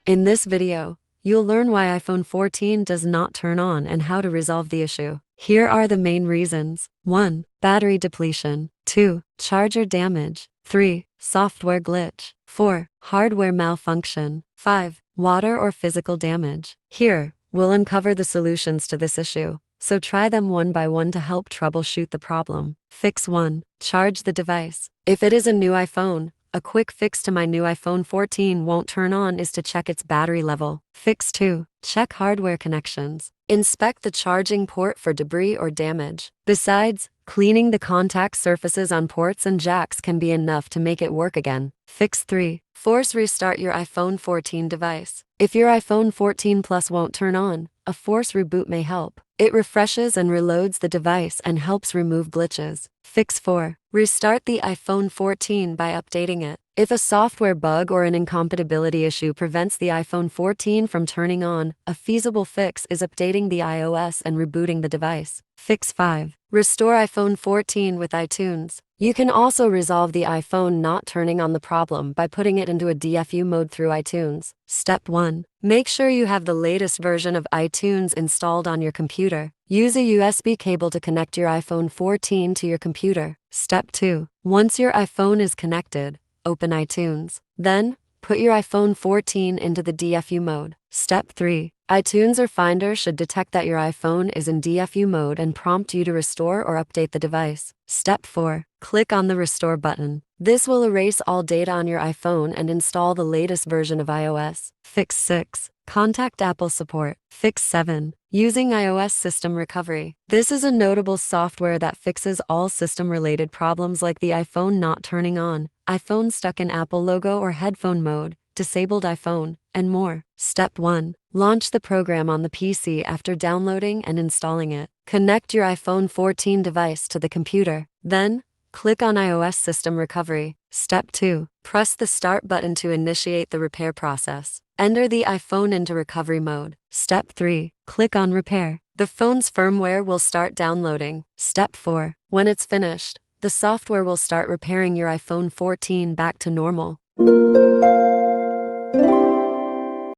In this video, you'll learn why iPhone 14 does not turn on and how to resolve the issue. Here are the main reasons. 1. Battery depletion. 2. Charger damage. 3. Software glitch. 4. Hardware malfunction. 5. Water or physical damage. Here, we'll uncover the solutions to this issue, so try them one by one to help troubleshoot the problem. Fix 1. Charge the device. If it is a new iPhone, a quick fix to my new iPhone 14 won't turn on is to check its battery level. Fix 2. Check hardware connections. Inspect the charging port for debris or damage. Besides, cleaning the contact surfaces on ports and jacks can be enough to make it work again. Fix 3. Force restart your iPhone 14 device. If your iPhone 14 Plus won't turn on, a force reboot may help. It refreshes and reloads the device and helps remove glitches. Fix 4. Restart the iPhone 14 by updating it. If a software bug or an incompatibility issue prevents the iPhone 14 from turning on, a feasible fix is updating the iOS and rebooting the device. Fix 5. Restore iPhone 14 with iTunes. You can also resolve the iPhone not turning on the problem by putting it into a DFU mode through iTunes. Step 1. Make sure you have the latest version of iTunes installed on your computer. Use a USB cable to connect your iPhone 14 to your computer. Step 2. Once your iPhone is connected, open iTunes. Then, put your iPhone 14 into the DFU mode. Step 3. iTunes or Finder should detect that your iPhone is in DFU mode and prompt you to restore or update the device. Step 4. Click on the Restore button. This will erase all data on your iPhone and install the latest version of iOS. Fix 6. Contact Apple support. Fix 7. Using iOS System Recovery. This is a notable software that fixes all system-related problems like the iPhone not turning on, iPhone stuck in Apple logo or headphone mode, disabled iPhone, and more. Step 1. Launch the program on the PC after downloading and installing it. Connect your iPhone 14 device to the computer. Then, click on iOS System Recovery. Step 2. Press the Start button to initiate the repair process. Enter the iPhone into recovery mode. Step 3. Click on Repair. The phone's firmware will start downloading. Step 4. When it's finished, the software will start repairing your iPhone 14 back to normal.